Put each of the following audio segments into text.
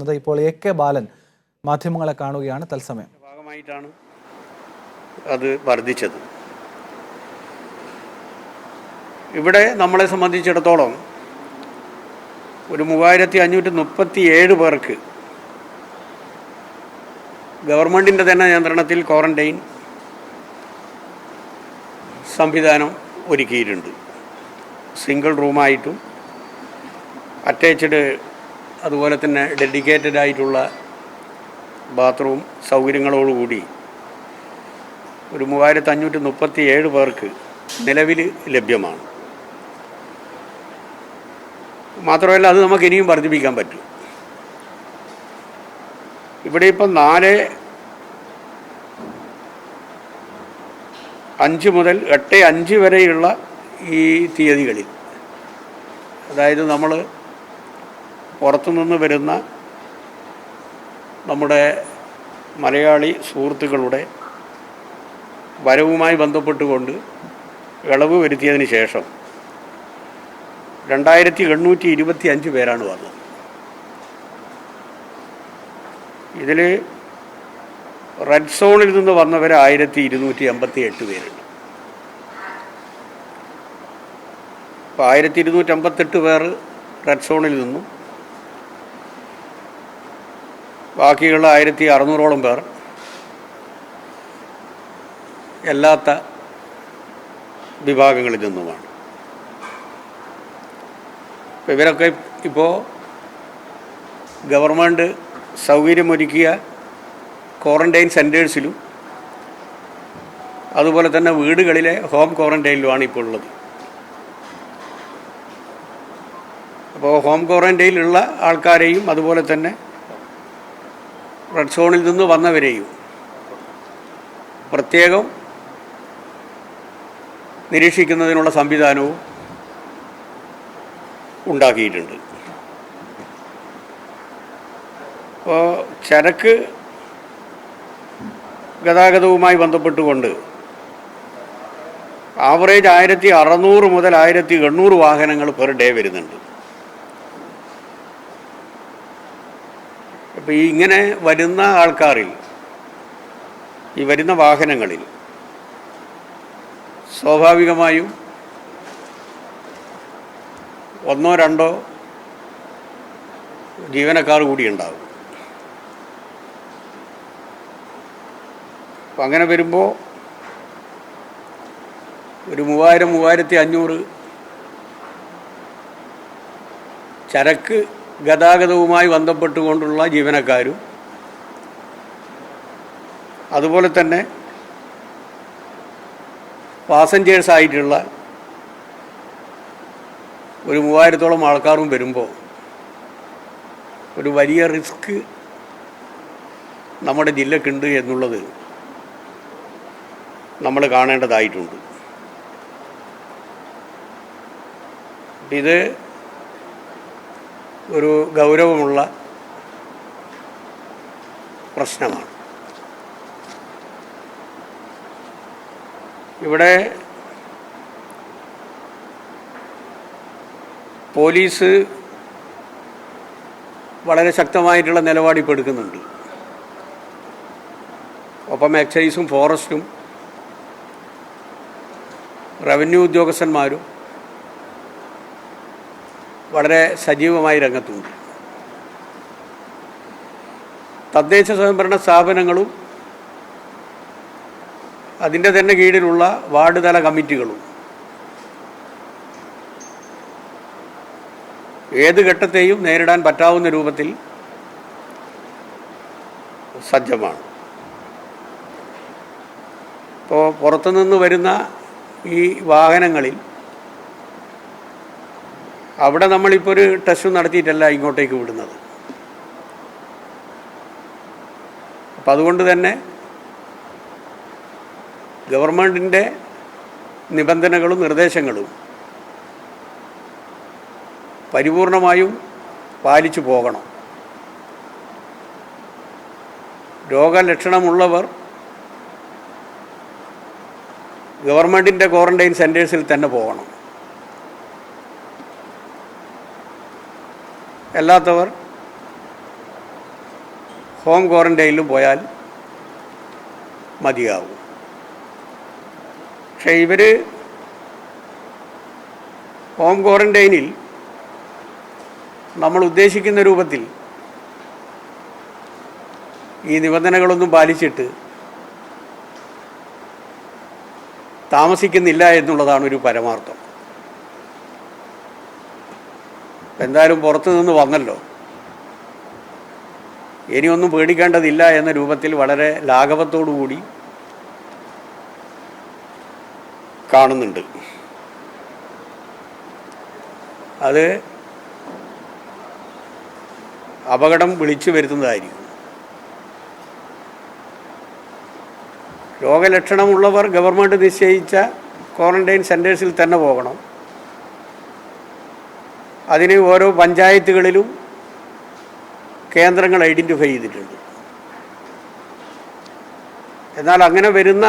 ഇപ്പോൾ AK ബാലൻ മാധ്യമങ്ങളെ കാണുകയാണ് തത്സമയം. ഭാഗമായിട്ടാണ് അത് വർദ്ധിച്ചത്. ഇവിടെ നമ്മളെ സംബന്ധിച്ചിടത്തോളം ഒരു 3537 പേർക്ക് ഗവൺമെൻറ്റിൻ്റെ തന്നെ നിയന്ത്രണത്തിൽ ക്വാറന്റൈൻ സംവിധാനം ഒരുക്കിയിട്ടുണ്ട്. സിംഗിൾ റൂമായിട്ടും അറ്റാച്ച്ഡ് അതുപോലെ തന്നെ ഡെഡിക്കേറ്റഡ് ആയിട്ടുള്ള ബാത്റൂം സൗകര്യങ്ങളോടുകൂടി ഒരു 3537 പേർക്ക് നിലവിൽ ലഭ്യമാണ്. മാത്രമല്ല അത് നമുക്ക് ഇനിയും വർദ്ധിപ്പിക്കാൻ പറ്റും. ഇവിടെ ഇപ്പം 4-5 മുതൽ 8-5 വരെയുള്ള ഈ തീയതികളിൽ, അതായത് നമ്മൾ പുറത്തുനിന്ന് വരുന്ന നമ്മുടെ മലയാളി സുഹൃത്തുക്കളുടെ വരവുമായി ബന്ധപ്പെട്ടുകൊണ്ട് ഇളവ് വരുത്തിയതിന് ശേഷം 2825 പേരാണ് വന്നത്. ഇതിൽ റെഡ് സോണിൽ നിന്ന് വന്നവർ 1288 പേരുണ്ട്. അപ്പോൾ 1258 പേർ റെഡ് സോണിൽ നിന്നും ബാക്കിയുള്ള 1600ഓളം പേർ അല്ലാത്ത വിഭാഗങ്ങളിൽ നിന്നുമാണ്. ഇവരൊക്കെ ഇപ്പോൾ ഗവൺമെൻറ് സൗകര്യമൊരുക്കിയ ക്വാറന്റൈൻ സെൻറ്റേഴ്സിലും അതുപോലെ തന്നെ വീടുകളിലെ ഹോം ക്വാറന്റൈനിലുമാണ് ഇപ്പോൾ ഉള്ളത്. അപ്പോൾ ഹോം ക്വാറന്റൈനിലുള്ള ആൾക്കാരെയും അതുപോലെ തന്നെ റെഡ് സോണിൽ നിന്ന് വന്നവരെയും പ്രത്യേകം നിരീക്ഷിക്കുന്നതിനുള്ള സംവിധാനവും ഉണ്ടാക്കിയിട്ടുണ്ട്. അപ്പോൾ ചരക്ക് ഗതാഗതവുമായി ബന്ധപ്പെട്ടുകൊണ്ട് ആവറേജ് 1600 മുതൽ 1800 വാഹനങ്ങൾ പെർ ഡേ വരുന്നുണ്ട്. അപ്പോൾ ഇങ്ങനെ വരുന്ന ആൾക്കാരിൽ, ഈ വരുന്ന വാഹനങ്ങളിൽ സ്വാഭാവികമായും 1-2 ജീവനക്കാർ കൂടി ഉണ്ടാകും. അപ്പം അങ്ങനെ വരുമ്പോൾ ഒരു 3000-3500 ചരക്ക് ഗതാഗതവുമായി ബന്ധപ്പെട്ടുകൊണ്ടുള്ള ജീവനക്കാരും അതുപോലെ തന്നെ പാസഞ്ചേഴ്സായിട്ടുള്ള ഒരു 3000ഓളം ആൾക്കാരും വരുമ്പോൾ ഒരു വലിയ റിസ്ക് നമ്മുടെ ജില്ലക്കുണ്ട് എന്നുള്ളത് നമ്മൾ കാണേണ്ടതായിട്ടുണ്ട്. ഇത് ഒരു ഗൗരവമുള്ള പ്രശ്നമാണ്. ഇവിടെ പോലീസ് വളരെ ശക്തമായിട്ടുള്ള നിലപാടിപ്പോൾ എടുക്കുന്നുണ്ട്. ഒപ്പം എക്സൈസും ഫോറസ്റ്റും റവന്യൂ ഉദ്യോഗസ്ഥന്മാരും വളരെ സജീവമായി രംഗത്തുണ്ട്. തദ്ദേശ സ്വയംഭരണ സ്ഥാപനങ്ങളും അതിൻ്റെ തന്നെ കീഴിലുള്ള വാർഡ് തല കമ്മിറ്റികളും ഏത് ഘട്ടത്തെയും നേരിടാൻ പറ്റാവുന്ന രൂപത്തിൽ സജ്ജമാണ്. ഇപ്പോൾ പുറത്തുനിന്ന് വരുന്ന ഈ വാഹനങ്ങളിൽ അവിടെ നമ്മളിപ്പോൾ ഒരു ടെസ്റ്റ് നടത്തിയിട്ടല്ല ഇങ്ങോട്ടേക്ക് വിടുന്നത്. അപ്പം അതുകൊണ്ട് തന്നെ ഗവൺമെൻറ്റിൻ്റെ നിബന്ധനകളും നിർദ്ദേശങ്ങളും പരിപൂർണമായും പാലിച്ചു പോകണം. രോഗലക്ഷണമുള്ളവർ ഗവൺമെൻറ്റിൻ്റെ ക്വാറന്റൈൻ സെൻറ്റേഴ്സിൽ തന്നെ പോകണം. അല്ലാത്തവർ ഹോം ക്വാറൻറ്റൈനിലും പോയാൽ മതിയാവും. പക്ഷേ ഇവർ ഹോം ക്വാറൻറ്റൈനിൽ നമ്മൾ ഉദ്ദേശിക്കുന്ന രൂപത്തിൽ ഈ നിബന്ധനകളൊന്നും പാലിച്ചിട്ട് താമസിക്കുന്നില്ല എന്നുള്ളതാണ് ഒരു പരമാർത്ഥം. എന്തായാലും പുറത്തു നിന്ന് വന്നല്ലോ, ഇനിയൊന്നും പേടിക്കേണ്ടതില്ല എന്ന രൂപത്തിൽ വളരെ ലാഘവത്തോടുകൂടി കാണുന്നുണ്ട്. അത് അപകടം വിളിച്ചു വരുത്തുന്നതായിരിക്കും. രോഗലക്ഷണമുള്ളവർ ഗവൺമെൻറ് നിശ്ചയിച്ച ക്വാറൻറ്റൈൻ സെൻറ്റേഴ്സിൽ തന്നെ പോകണം. അതിന് ഓരോ പഞ്ചായത്തുകളിലും കേന്ദ്രങ്ങൾ ഐഡൻറ്റിഫൈ ചെയ്തിട്ടുണ്ട്. എന്നാൽ അങ്ങനെ വരുന്ന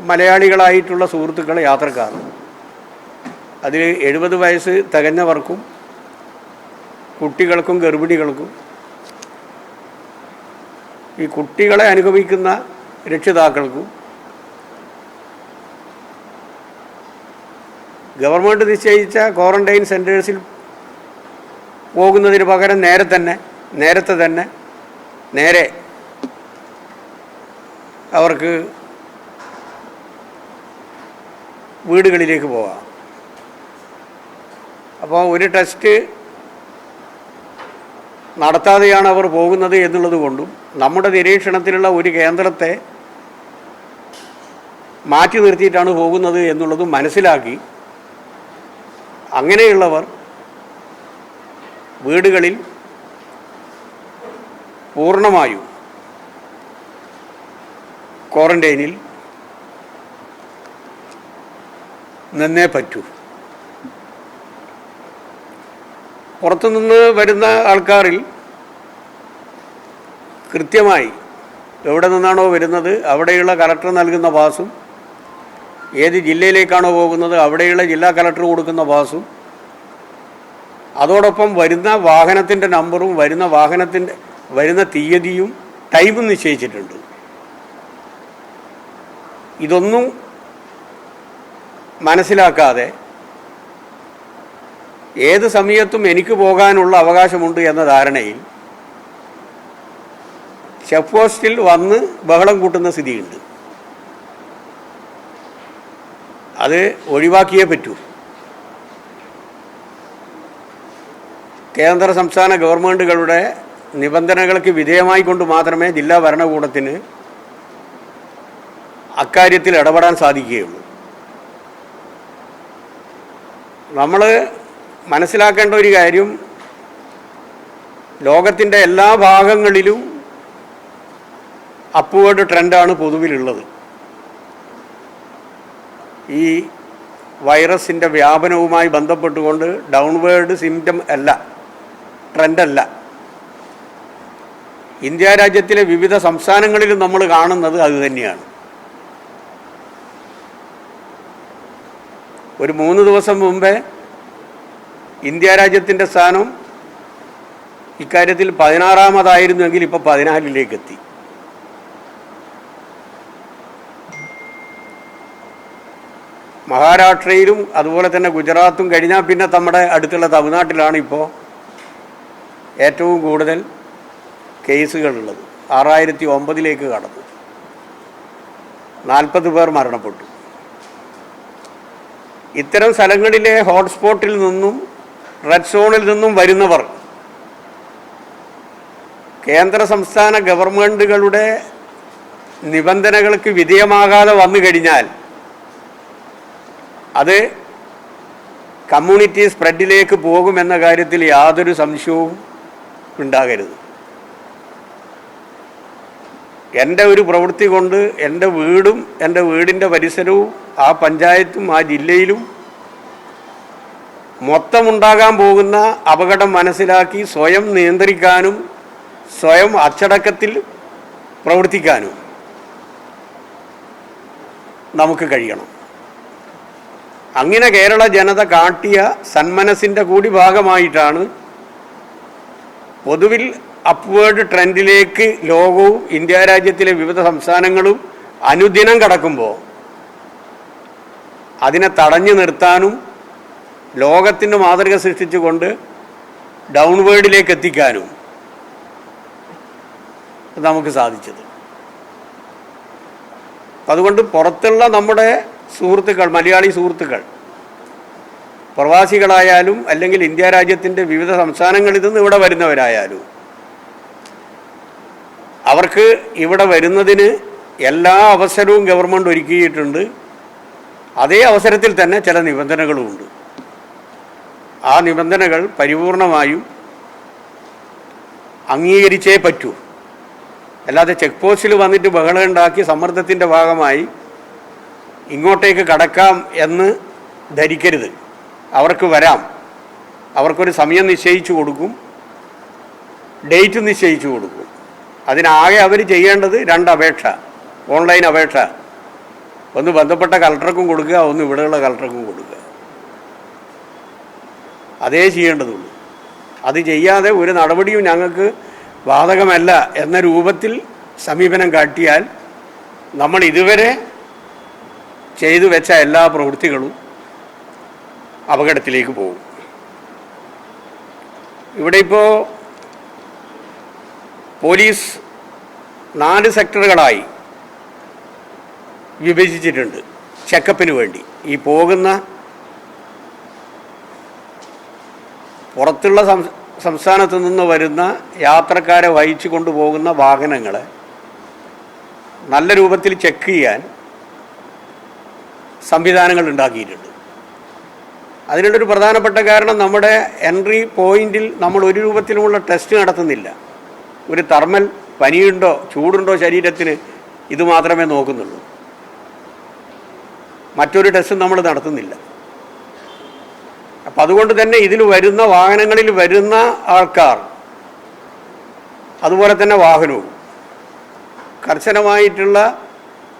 മലയാളികളായിട്ടുള്ള സുഹൃത്തുക്കൾ, യാത്രക്കാർ, അതിൽ 70 വയസ്സ് തികഞ്ഞവർക്കും കുട്ടികൾക്കും ഗർഭിണികൾക്കും ഈ കുട്ടികളെ അനുഗമിക്കുന്ന രക്ഷിതാക്കൾക്കും ഗവൺമെൻറ് നിശ്ചയിച്ച ക്വാറൻറ്റൈൻ സെൻറ്റേഴ്സിൽ പോകുന്നതിന് പകരം നേരത്തെ തന്നെ അവർക്ക് വീടുകളിലേക്ക് പോകാം. അപ്പോൾ ഒരു ടെസ്റ്റ് നടത്താതെയാണ് അവർ പോകുന്നത് എന്നുള്ളത് കൊണ്ടും നമ്മുടെ നിരീക്ഷണത്തിലുള്ള ഒരു കേന്ദ്രത്തെ മാറ്റി നിർത്തിയിട്ടാണ് പോകുന്നത് എന്നുള്ളതും മനസ്സിലാക്കി അങ്ങനെയുള്ളവർ വീടുകളിൽ പൂർണ്ണമായും ക്വാറൻറ്റൈനിൽ നിന്നേ പറ്റൂ. പുറത്തുനിന്ന് വരുന്ന ആൾക്കാരിൽ കൃത്യമായി എവിടെ നിന്നാണോ വരുന്നത് അവിടെയുള്ള കളക്ടർ നൽകുന്ന പാസും, ഏത് ജില്ലയിലേക്കാണോ പോകുന്നത് അവിടെയുള്ള ജില്ലാ കളക്ടർ കൊടുക്കുന്ന പാസും, അതോടൊപ്പം വരുന്ന വാഹനത്തിൻ്റെ നമ്പറും വരുന്ന തീയതിയും ടൈമും നിശ്ചയിച്ചിട്ടുണ്ട്. ഇതൊന്നും മനസ്സിലാക്കാതെ ഏത് സമയത്തും എനിക്ക് പോകാനുള്ള അവകാശമുണ്ട് എന്ന ധാരണയിൽ ചെക്ക് പോസ്റ്റിൽ വന്ന് ബഹളം കൂട്ടുന്ന സ്ഥിതിയുണ്ട്. അത് ഒഴിവാക്കിയേ പറ്റൂ. കേന്ദ്ര സംസ്ഥാന ഗവൺമെൻറ്റുകളുടെ നിബന്ധനകൾക്ക് വിധേയമായി കൊണ്ട് മാത്രമേ ജില്ലാ ഭരണകൂടത്തിന് അക്കാര്യത്തിൽ ഇടപെടാൻ സാധിക്കുകയുള്ളൂ. നമ്മൾ മനസ്സിലാക്കേണ്ട ഒരു കാര്യം, ലോകത്തിൻ്റെ എല്ലാ ഭാഗങ്ങളിലും അപ്വേർഡ് ട്രെൻഡാണ് പൊതുവിലുള്ളത്. ഈ വൈറസിൻ്റെ വ്യാപനവുമായി ബന്ധപ്പെട്ടുകൊണ്ട് ഡൗൺവേർഡ് സിംറ്റം അല്ല, ട്രെൻഡല്ല. ഇന്ത്യ രാജ്യത്തിലെ വിവിധ സംസ്ഥാനങ്ങളിലും നമ്മൾ കാണുന്നത് അതുതന്നെയാണ്. ഒരു 3 ദിവസം മുമ്പേ ഇന്ത്യ രാജ്യത്തിൻ്റെ സ്ഥാനം ഇക്കാര്യത്തിൽ 16-ാമതായിരുന്നുവെങ്കിൽ ഇപ്പോൾ 14-ലേക്ക് എത്തി. മഹാരാഷ്ട്രയിലും അതുപോലെ തന്നെ ഗുജറാത്തും കഴിഞ്ഞാൽ പിന്നെ നമ്മുടെ അടുത്തുള്ള തമിഴ്നാട്ടിലാണ് ഇപ്പോൾ ഏറ്റവും കൂടുതൽ കേസുകളുള്ളത്. 6009-ലേക്ക് കടന്നു. 40 പേർ മരണപ്പെട്ടു. ഇത്തരം സ്ഥലങ്ങളിലെ ഹോട്ട്സ്പോട്ടിൽ നിന്നും റെഡ് സോണിൽ നിന്നും വരുന്നവർ കേന്ദ്ര സംസ്ഥാന ഗവൺമെൻറ്റുകളുടെ നിബന്ധനകൾക്ക് വിധേയമാകാതെ വന്നു കഴിഞ്ഞാൽ അത് കമ്മ്യൂണിറ്റി സ്പ്രെഡിലേക്ക് പോകുമെന്ന കാര്യത്തിൽ യാതൊരു സംശയവും ഉണ്ടാകരുത്. എൻ്റെ ഒരു പ്രവൃത്തി കൊണ്ട് എൻ്റെ വീടും എൻ്റെ വീടിൻ്റെ പരിസരവും ആ പഞ്ചായത്തും ആ ജില്ലയിലും മൊത്തമുണ്ടാകാൻ പോകുന്ന അപകടം മനസ്സിലാക്കി സ്വയം നിയന്ത്രിക്കാനും സ്വയം അച്ചടക്കത്തിൽ പ്രവർത്തിക്കാനും നമുക്ക് കഴിയണം. അങ്ങനെ കേരള ജനത കാട്ടിയ സന്മനസ്സിൻ്റെ കൂടി ഭാഗമായിട്ടാണ് പൊതുവിൽ അപ്വേർഡ് ട്രെൻഡിലേക്ക് ലോകവും ഇന്ത്യ രാജ്യത്തിലെ വിവിധ സംസ്ഥാനങ്ങളും അനുദിനം കടക്കുമ്പോൾ അതിനെ തടഞ്ഞു നിർത്താനും ലോകത്തിന് മാതൃക സൃഷ്ടിച്ചുകൊണ്ട് ഡൗൺവേർഡിലേക്ക് എത്തിക്കാനും നമുക്ക് സാധിച്ചത്. അതുകൊണ്ട് പുറത്തുള്ള നമ്മുടെ സുഹൃത്തുക്കൾ, മലയാളി സുഹൃത്തുക്കൾ, പ്രവാസികളായാലും അല്ലെങ്കിൽ ഇന്ത്യ രാജ്യത്തിൻ്റെ വിവിധ സംസ്ഥാനങ്ങളിൽ നിന്ന് ഇവിടെ വരുന്നവരായാലും അവർക്ക് ഇവിടെ വരുന്നതിന് എല്ലാ അവസരവും ഗവൺമെൻറ് ഒരുക്കിയിട്ടുണ്ട്. അതേ അവസരത്തിൽ തന്നെ ചില നിബന്ധനകളുമുണ്ട്. ആ നിബന്ധനകൾ പരിപൂർണമായും അംഗീകരിച്ചേ പറ്റൂ. അല്ലാതെ ചെക്ക് പോസ്റ്റിൽ വന്നിട്ട് ബഹളം ഉണ്ടാക്കി സമ്മർദ്ദത്തിൻ്റെ ഭാഗമായി ഇങ്ങോട്ടേക്ക് കടക്കാം എന്ന് ധരിക്കരുത്. അവർക്ക് വരാം. അവർക്കൊരു സമയം നിശ്ചയിച്ചു കൊടുക്കും, ഡേറ്റ് നിശ്ചയിച്ചു കൊടുക്കും. അതിനാകെ അവർ ചെയ്യേണ്ടത് 2 അപേക്ഷ, ഓൺലൈൻ അപേക്ഷ. ഒന്ന് ബന്ധപ്പെട്ട കളക്ടർക്കും കൊടുക്കുക, ഒന്ന് ഇവിടെയുള്ള കളക്ടർക്കും കൊടുക്കുക. അതേ ചെയ്യേണ്ടതുള്ളൂ. അത് ചെയ്യാതെ ഒരു നടപടിയും ഞങ്ങൾക്ക് ബാധകമല്ല എന്ന രൂപത്തിൽ സമീപനം കാട്ടിയാൽ നമ്മൾ ഇതുവരെ ചെയ്തു വെച്ച എല്ലാ പ്രവൃത്തികളും അപകടത്തിലേക്ക് പോകും. ഇവിടെ ഇപ്പോൾ പോലീസ് 4 സെക്ടറുകളായി വിഭജിച്ചിട്ടുണ്ട് ചെക്കപ്പിന് വേണ്ടി. ഈ പോകുന്ന പുറത്തുള്ള സംസ്ഥാനത്ത് നിന്ന് വരുന്ന യാത്രക്കാരെ വഹിച്ചു കൊണ്ടുപോകുന്ന വാഹനങ്ങളെ നല്ല രൂപത്തിൽ ചെക്ക് ചെയ്യാൻ സംവിധാനങ്ങൾ ഉണ്ടാക്കിയിട്ടുണ്ട്. അതിനുള്ളൊരു പ്രധാനപ്പെട്ട കാരണം നമ്മുടെ എൻട്രി പോയിന്റിൽ നമ്മൾ ഒരു രൂപത്തിലുമുള്ള ടെസ്റ്റ് നടത്തുന്നില്ല. ഒരു തെർമൽ പനിയുണ്ടോ ചൂടുണ്ടോ ശരീരത്തിന്, ഇത് മാത്രമേ നോക്കുന്നുള്ളൂ. മറ്റൊരു ടെസ്റ്റും നമ്മൾ നടത്തുന്നില്ല. അപ്പം അതുകൊണ്ട് തന്നെ ഇതിൽ വരുന്ന വാഹനങ്ങളിൽ വരുന്ന ആൾക്കാർ, അതുപോലെ തന്നെ വാഹനവും കർശനമായിട്ടുള്ള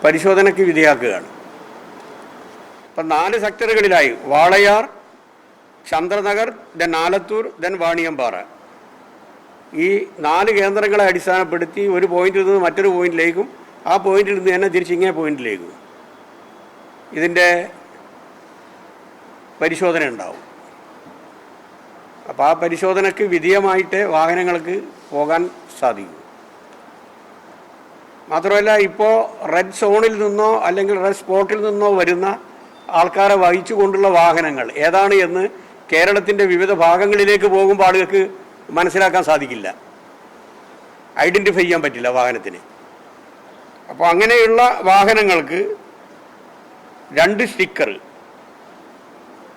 പരിശോധനയ്ക്ക് വിധേയാക്കുകയാണ്. ഇപ്പം 4 സെക്ടറുകളിലായി വാളയാർ, ചന്ദ്രനഗർ, ദെൻ ആലത്തൂർ, ദെൻ വാണിയമ്പാറ, ഈ 4 കേന്ദ്രങ്ങളെ അടിസ്ഥാനപ്പെടുത്തി ഒരു പോയിന്റിൽ നിന്ന് മറ്റൊരു പോയിന്റിലേക്കും ആ പോയിന്റിൽ നിന്ന് തന്നെ തിരിച്ചിങ്ങേ പോയിന്റിലേക്കും ഇതിൻ്റെ പരിശോധന ഉണ്ടാവും. അപ്പോൾ ആ പരിശോധനയ്ക്ക് വിധേയമായിട്ട് വാഹനങ്ങൾക്ക് പോകാൻ സാധിക്കും. മാത്രമല്ല, ഇപ്പോൾ റെഡ് സോണിൽ നിന്നോ അല്ലെങ്കിൽ റെഡ് സ്പോട്ടിൽ നിന്നോ വരുന്ന ആൾക്കാരെ വഹിച്ചു കൊണ്ടുള്ള വാഹനങ്ങൾ ഏതാണ് എന്ന് കേരളത്തിൻ്റെ വിവിധ ഭാഗങ്ങളിലേക്ക് പോകുമ്പോൾ ആളുകൾക്ക് മനസ്സിലാക്കാൻ സാധിക്കില്ല, ഐഡൻറ്റിഫൈ ചെയ്യാൻ പറ്റില്ല വാഹനത്തിന്. അപ്പോൾ അങ്ങനെയുള്ള വാഹനങ്ങൾക്ക് 2 സ്റ്റിക്കർ,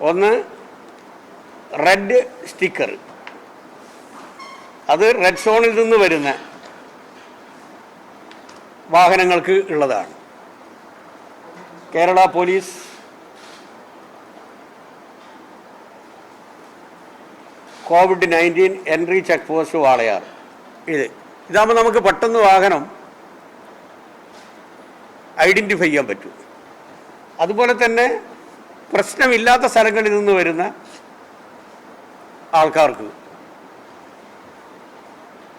ഒന്ന് റെഡ് സ്റ്റിക്കർ, അത് റെഡ് സോണിൽ നിന്ന് വരുന്ന വാഹനങ്ങൾക്ക് ഉള്ളതാണ്. Kerala police COVID-19 entry check post Walayar, ഇതാകുമ്പോൾ നമുക്ക് പെട്ടെന്ന് വാഹനം ഐഡൻറ്റിഫൈ ചെയ്യാൻ പറ്റും. അതുപോലെ തന്നെ പ്രശ്നമില്ലാത്ത സ്ഥലങ്ങളിൽ നിന്ന് വരുന്ന ആൾക്കാർക്ക്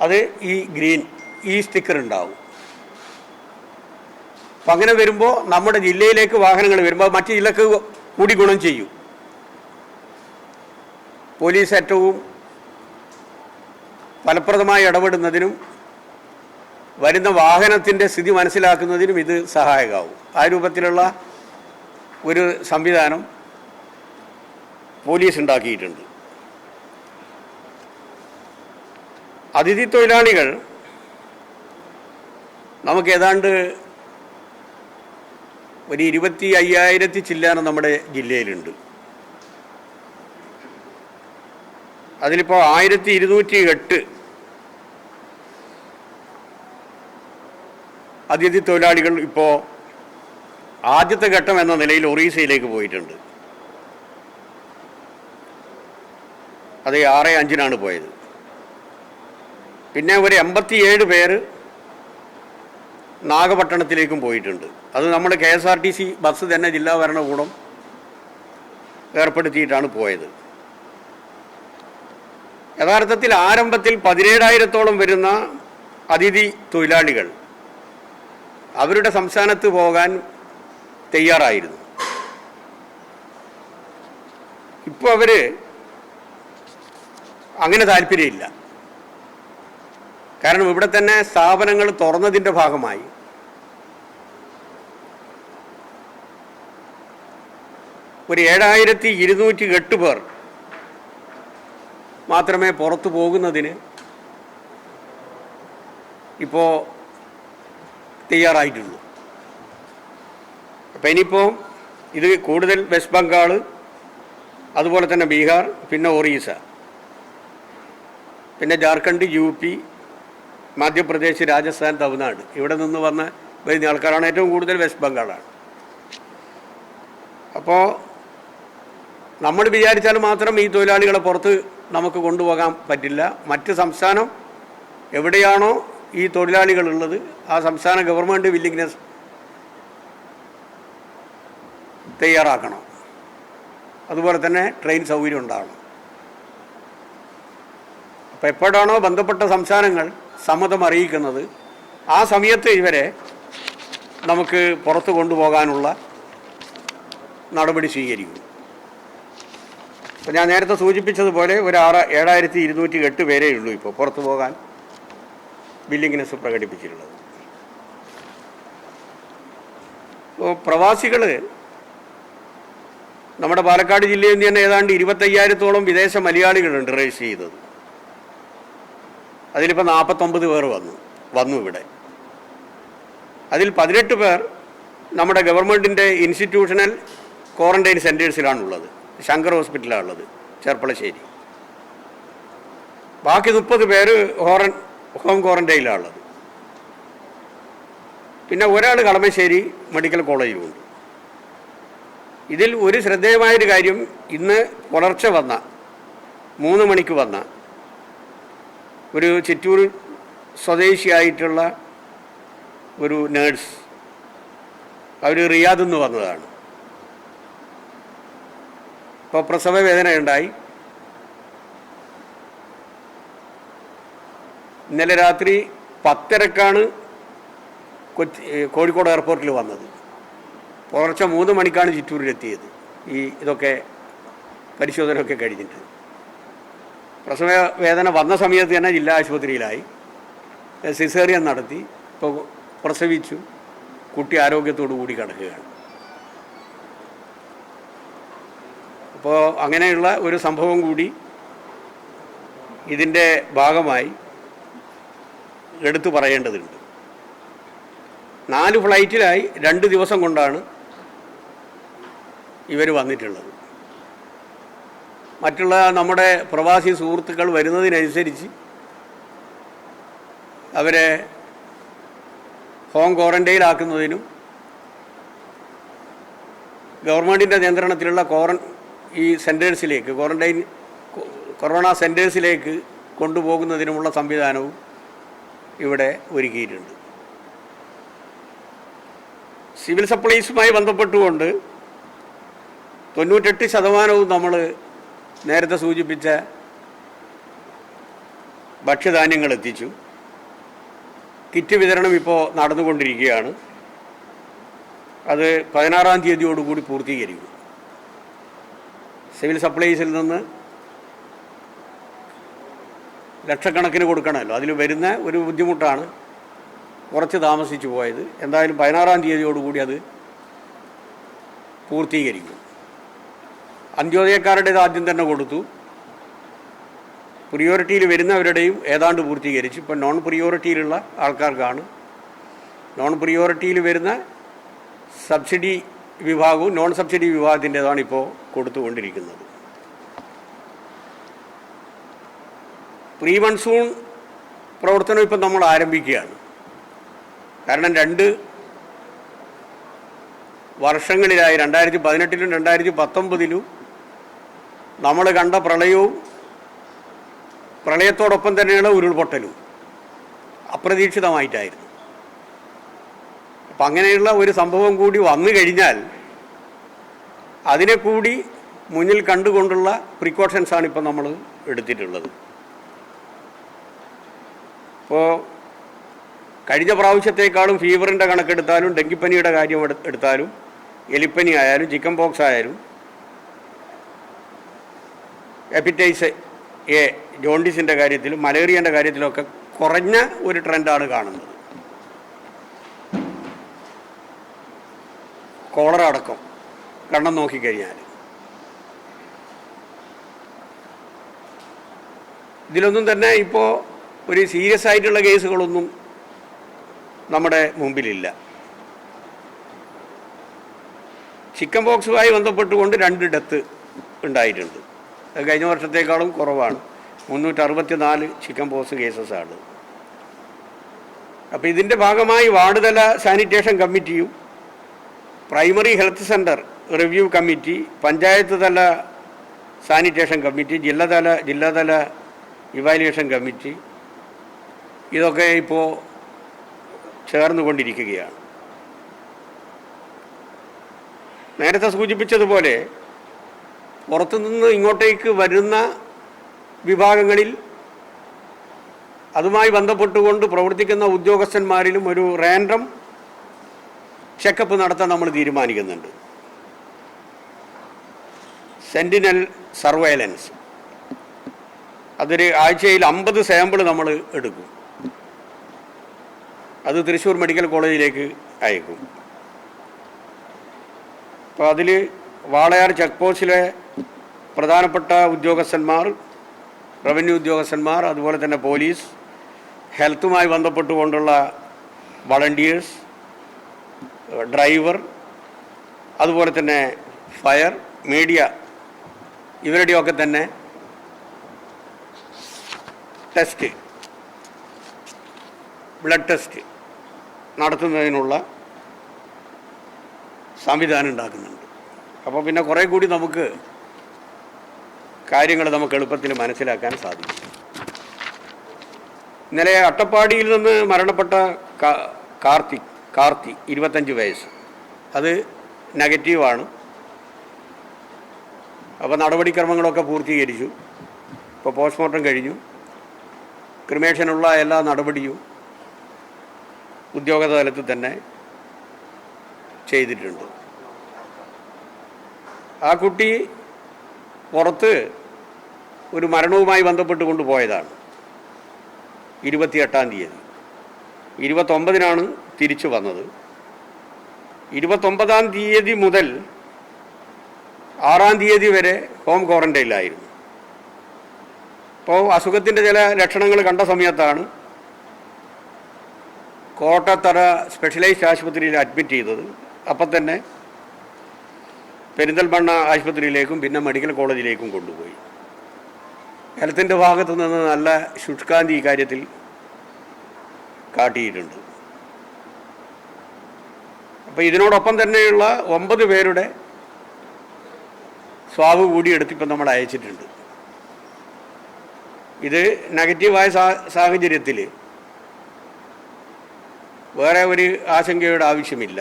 അത് ഈ ഗ്രീൻ ഈ സ്റ്റിക്കർ ഉണ്ടാവും. അപ്പം അങ്ങനെ വരുമ്പോൾ നമ്മുടെ ജില്ലയിലേക്ക് വാഹനങ്ങൾ വരുമ്പോൾ മറ്റു ജില്ലക്ക് കൂടി ഗുണം ചെയ്യും. പോലീസ് ഏറ്റവും ഫലപ്രദമായി ഇടപെടുന്നതിനും വരുന്ന വാഹനത്തിൻ്റെ സ്ഥിതി മനസ്സിലാക്കുന്നതിനും ഇത് സഹായകമാവും. ആ രൂപത്തിലുള്ള ഒരു സംവിധാനം പോലീസ് ഉണ്ടാക്കിയിട്ടുണ്ട്. അതിഥി തൊഴിലാളികൾ നമുക്ക് ഏതാണ്ട് ഒരു 25,000 ചില്ലാനം നമ്മുടെ ജില്ലയിലുണ്ട്. അതിലിപ്പോൾ 1208 അതിഥി തൊഴിലാളികൾ ഇപ്പോൾ ആദ്യത്തെ ഘട്ടം എന്ന നിലയിൽ ഒറീസയിലേക്ക് പോയിട്ടുണ്ട്. അത് 6/5 പോയത്. പിന്നെ ഒരു 87 പേര് നാഗപട്ടണത്തിലേക്കും പോയിട്ടുണ്ട്. അത് നമ്മുടെ KSRTC ബസ് തന്നെ ജില്ലാ ഭരണകൂടം ഏർപ്പെടുത്തിയിട്ടാണ് പോയത്. യഥാർത്ഥത്തിൽ ആരംഭത്തിൽ 17,000-ഓളം വരുന്ന അതിഥി തൊഴിലാളികൾ അവരുടെ സംസ്ഥാനത്ത് പോകാൻ തയ്യാറായിരുന്നു. ഇപ്പോൾ അവർ അങ്ങനെ താല്പര്യമില്ല. കാരണം ഇവിടെ തന്നെ സ്ഥാപനങ്ങൾ തുറന്നതിൻ്റെ ഭാഗമായി ഒരു 7,208 പേർ മാത്രമേ പുറത്തു പോകുന്നതിന് ഇപ്പോൾ തയ്യാറായിട്ടുള്ളൂ. അപ്പം ഇനിയിപ്പോൾ ഇത് കൂടുതൽ വെസ്റ്റ് ബംഗാൾ, അതുപോലെ തന്നെ ബീഹാർ, പിന്നെ ഒറീസ, പിന്നെ ജാർഖണ്ഡ്, UP, മധ്യപ്രദേശ്, രാജസ്ഥാൻ, തമിഴ്നാട്, ഇവിടെ നിന്ന് വന്ന വരുന്ന ആൾക്കാരാണ്. ഏറ്റവും കൂടുതൽ വെസ്റ്റ് ബംഗാളാണ്. അപ്പോൾ നമ്മൾ വിചാരിച്ചാൽ മാത്രം ഈ തൊഴിലാളികളെ പുറത്ത് നമുക്ക് കൊണ്ടുപോകാൻ പറ്റില്ല. മറ്റ് സംസ്ഥാനം എവിടെയാണോ ഈ തൊഴിലാളികളുള്ളത് ആ സംസ്ഥാന ഗവൺമെൻറ് വില്ലിങ്നെസ് തയ്യാറാക്കണം. അതുപോലെ തന്നെ ട്രെയിൻ സൗകര്യം ഉണ്ടാകണം. അപ്പോൾ എപ്പോഴാണോ ബന്ധപ്പെട്ട സംസ്ഥാനങ്ങൾ സമ്മതം അറിയിക്കുന്നത് ആ സമയത്ത് ഇവരെ നമുക്ക് പുറത്ത് കൊണ്ടുപോകാനുള്ള നടപടി സ്വീകരിക്കും. അപ്പോൾ ഞാൻ നേരത്തെ സൂചിപ്പിച്ചതുപോലെ ഒരു 7,208 പേരേ ഉള്ളൂ ഇപ്പോൾ പുറത്തു പോകാൻ വില്ലിങ്നെസ് പ്രകടിപ്പിച്ചിട്ടുള്ളത്. അപ്പോൾ പ്രവാസികൾ നമ്മുടെ പാലക്കാട് ജില്ലയിൽ നിന്ന് തന്നെ ഏതാണ്ട് 25,000-ഓളം വിദേശ മലയാളികളുണ്ട് രജിസ്റ്റർ ചെയ്തത്. അതിലിപ്പോൾ 49 പേർ വന്നു ഇവിടെ. അതിൽ 18 പേർ നമ്മുടെ ഗവൺമെൻറ്റിൻ്റെ ഇൻസ്റ്റിറ്റ്യൂഷണൽ ക്വാറന്റൈൻ സെൻറ്റേഴ്സിലാണുള്ളത്. ശങ്കർ ഹോസ്പിറ്റലാണുള്ളത്, ചെർപ്പളശ്ശേരി. ബാക്കി 30 പേര് ഹോം ക്വാറന്റൈനിലാണുള്ളത്. പിന്നെ ഒരാൾ കളമശ്ശേരി മെഡിക്കൽ കോളേജിലുമുണ്ട്. ഇതിൽ ഒരു ശ്രദ്ധേയമായൊരു കാര്യം, ഇന്ന് പുലർച്ചെ 3 മണിക്ക് വന്ന ഒരു ചിറ്റൂർ സ്വദേശിയായിട്ടുള്ള ഒരു നേഴ്സ്, അവർ റിയാദിൽ നിന്ന് വന്നതാണ്. ഇപ്പോൾ പ്രസവ വേദനയുണ്ടായി. ഇന്നലെ രാത്രി 10:30-ക്കാണ് കോഴിക്കോട് എയർപോർട്ടിൽ വന്നത്. പുലർച്ചെ 3 മണിക്കാണ് ചിറ്റൂരിലെത്തിയത്. ഇതൊക്കെ പരിശോധനയൊക്കെ കഴിഞ്ഞിട്ട് പ്രസവ വേദന വന്ന സമയത്ത് തന്നെ ജില്ലാ ആശുപത്രിയിലായി. സിസേറിയൻ നടത്തി. ഇപ്പോൾ പ്രസവിച്ചു. കുട്ടി ആരോഗ്യത്തോടു കൂടി കിടക്കുകയാണ്. അപ്പോൾ അങ്ങനെയുള്ള ഒരു സംഭവം കൂടി ഇതിൻ്റെ ഭാഗമായി എടുത്തു പറയേണ്ടതുണ്ട്. 4 ഫ്ലൈറ്റിലായി 2 ദിവസം കൊണ്ടാണ് ഇവർ വന്നിട്ടുള്ളത്. മറ്റുള്ള നമ്മുടെ പ്രവാസി സുഹൃത്തുക്കൾ വരുന്നതിനനുസരിച്ച് അവരെ ഹോം ക്വാറന്റൈനിലാക്കുന്നതിനും ഗവൺമെൻറ്റിൻ്റെ നിയന്ത്രണത്തിലുള്ള ഈ സെൻറ്റേഴ്സിലേക്ക്, കൊറോണ സെൻറ്റേഴ്സിലേക്ക് കൊണ്ടുപോകുന്നതിനുമുള്ള സംവിധാനവും ഇവിടെ ഒരുക്കിയിട്ടുണ്ട്. സിവിൽ സപ്ലൈസുമായി ബന്ധപ്പെട്ടുകൊണ്ട് 98% നമ്മൾ നേരത്തെ സൂചിപ്പിച്ച ഭക്ഷ്യധാന്യങ്ങൾ എത്തിച്ചു. കിറ്റ് വിതരണം ഇപ്പോൾ നടന്നുകൊണ്ടിരിക്കുകയാണ്. അത് 16-ാം തീയതിയോടുകൂടി പൂർത്തീകരിക്കും. സിവിൽ സപ്ലൈസിൽ നിന്ന് ലക്ഷക്കണക്കിന് കൊടുക്കണമല്ലോ. അതിൽ വരുന്ന ഒരു ബുദ്ധിമുട്ടാണ് കുറച്ച് താമസിച്ചു പോയത്. എന്തായാലും 16-ാം തീയതിയോടുകൂടി അത് പൂർത്തീകരിക്കും. അന്ത്യോദയക്കാരുടേത് ആദ്യം തന്നെ കൊടുത്തു. പ്രിയോറിറ്റിയിൽ വരുന്നവരുടെയും ഏതാണ്ട് പൂർത്തീകരിച്ചു. ഇപ്പം നോൺ പ്രിയോറിറ്റിയിലുള്ള ആൾക്കാർക്കാണ്. നോൺ പ്രിയോറിറ്റിയിൽ വരുന്ന സബ്സിഡി വിഭാഗവും നോൺ സബ്സിഡി വിഭാഗത്തിൻ്റെതാണ് ഇപ്പോൾ കൊടുത്തുകൊണ്ടിരിക്കുന്നത്. പ്രീ മൺസൂൺ പ്രവർത്തനം ഇപ്പം നമ്മൾ ആരംഭിക്കുകയാണ്. കാരണം 2 വർഷങ്ങളിലായി 2018-ലും 2019-ലും നമ്മൾ കണ്ട പ്രളയത്തോടൊപ്പം തന്നെയുള്ള ഉരുൾപൊട്ടലും അപ്രതീക്ഷിതമായിട്ടായിരുന്നു. അപ്പം അങ്ങനെയുള്ള ഒരു സംഭവം കൂടി വന്നു കഴിഞ്ഞാൽ അതിനെ കൂടി മുന്നിൽ കണ്ടുകൊണ്ടുള്ള പ്രിക്കോഷൻസാണ് ഇപ്പം നമ്മൾ എടുത്തിട്ടുള്ളത്. അപ്പോൾ കഴിഞ്ഞ പ്രാവശ്യത്തേക്കാളും ഫീവറിൻ്റെ കണക്കെടുത്താലും ഡെങ്കിപ്പനിയുടെ കാര്യം എടുത്താലും എലിപ്പനി ആയാലും ചിക്കൻ പോക്സ് ആയാലും ഹെപ്പറ്റൈറ്റിസ് എ ജോണ്ടിസിൻ്റെ കാര്യത്തിലും മലേറിയൻ്റെ കാര്യത്തിലൊക്കെ കുറഞ്ഞ ഒരു ട്രെൻഡാണ് കാണുന്നത്. കോളറ അടക്കം കണ്ണം നോക്കിക്കഴിഞ്ഞാൽ ഇതിലൊന്നും തന്നെ ഇപ്പോൾ ഒരു സീരിയസ് ആയിട്ടുള്ള കേസുകളൊന്നും നമ്മുടെ മുമ്പിലില്ല. ചിക്കൻ പോക്സുമായി ബന്ധപ്പെട്ടുകൊണ്ട് 2 ഡെത്ത് ഉണ്ടായിട്ടുണ്ട്. അത് കഴിഞ്ഞ വർഷത്തേക്കാളും കുറവാണ്. 364 ചിക്കൻ പോക്സ് കേസസാണ്. അപ്പോൾ ഇതിൻ്റെ ഭാഗമായി വാർഡ് തല സാനിറ്റേഷൻ കമ്മിറ്റിയും primary health centre review committee, panchayat തല സാനിറ്റേഷൻ കമ്മിറ്റി, ജില്ലാതല ഇവാലുവേഷൻ കമ്മിറ്റി ഇതൊക്കെ ഇപ്പോൾ ചേർന്നുകൊണ്ടിരിക്കുകയാണ്. നേരത്തെ സൂചിപ്പിച്ചതുപോലെ പുറത്തുനിന്ന് ഇങ്ങോട്ടേക്ക് വരുന്ന വിഭാഗങ്ങളിൽ അതുമായി ബന്ധപ്പെട്ടുകൊണ്ട് പ്രവർത്തിക്കുന്ന ഉദ്യോഗസ്ഥന്മാരിലും ഒരു റാൻഡം ചെക്കപ്പ് നടത്താൻ നമ്മൾ തീരുമാനിക്കുന്നുണ്ട്. സെൻറ്റിനൽ സർവൈലൻസ്, അതൊരു ആഴ്ചയിൽ 50 സാമ്പിൾ നമ്മൾ എടുക്കും. അത് തൃശ്ശൂർ മെഡിക്കൽ കോളേജിലേക്ക് അയക്കും. അപ്പോൾ അതിൽ വാളയാർ ചെക്ക് പോസ്റ്റിലെ പ്രധാനപ്പെട്ട ഉദ്യോഗസ്ഥന്മാർ, റവന്യൂ ഉദ്യോഗസ്ഥന്മാർ, അതുപോലെ തന്നെ പോലീസ്, ഹെൽത്തുമായി ബന്ധപ്പെട്ടുകൊണ്ടുള്ള വളണ്ടിയേഴ്സ്, ഡ്രൈവർ, അതുപോലെ തന്നെ ഫയർ, മീഡിയ, ഇവരുടെയൊക്കെ തന്നെ ടെസ്റ്റ്, ബ്ലഡ് ടെസ്റ്റ് നടത്തുന്നതിനുള്ള സംവിധാനം ഉണ്ടാക്കുന്നുണ്ട്. അപ്പോൾ പിന്നെ കുറേ കൂടി നമുക്ക് കാര്യങ്ങൾ നമുക്ക് എളുപ്പത്തിൽ മനസ്സിലാക്കാൻ സാധിക്കും. ഇന്നലെ അട്ടപ്പാടിയിൽ നിന്ന് മരണപ്പെട്ട കാർത്തി 25 വയസ്സ്, അത് നെഗറ്റീവാണ്. അപ്പോൾ നടപടിക്രമങ്ങളൊക്കെ പൂർത്തീകരിച്ചു. ഇപ്പോൾ പോസ്റ്റ്മോർട്ടം കഴിഞ്ഞു. ക്രിമേഷനുള്ള എല്ലാ നടപടിയും ഉദ്യോഗതലത്തിൽ തന്നെ ചെയ്തിട്ടുണ്ട്. ആ കുട്ടി പുറത്ത് ഒരു മരണവുമായി ബന്ധപ്പെട്ട് കൊണ്ടുപോയതാണ്. 28-ാം തീയതി, 29-നാണ് തിരിച്ചു വന്നത്. 29-ാം തീയതി മുതൽ 6-ാം തീയതി വരെ ഹോം ക്വാറന്റൈനിലായിരുന്നു. അപ്പോൾ അസുഖത്തിൻ്റെ ചില ലക്ഷണങ്ങൾ കണ്ട സമയത്താണ് കോട്ടത്തറ സ്പെഷ്യലൈസ്ഡ് ആശുപത്രിയിൽ അഡ്മിറ്റ് ചെയ്തത്. അപ്പം തന്നെ പെരിന്തൽമണ്ണ ആശുപത്രിയിലേക്കും പിന്നെ മെഡിക്കൽ കോളേജിലേക്കും കൊണ്ടുപോയി. ഹെൽത്തിൻ്റെ ഭാഗത്തു നിന്ന് നല്ല ശുഷ്കാന്തി ഇക്കാര്യത്തിൽ കാട്ടിയിട്ടുണ്ട്. അപ്പോൾ ഇതിനോടൊപ്പം തന്നെയുള്ള 9 പേരുടെ സ്വാബ് കൂടി എടുത്തിപ്പം നമ്മൾ അയച്ചിട്ടുണ്ട്. ഇത് നെഗറ്റീവായ സാഹചര്യത്തിൽ വേറെ ഒരു ആശങ്കയുടെ ആവശ്യമില്ല.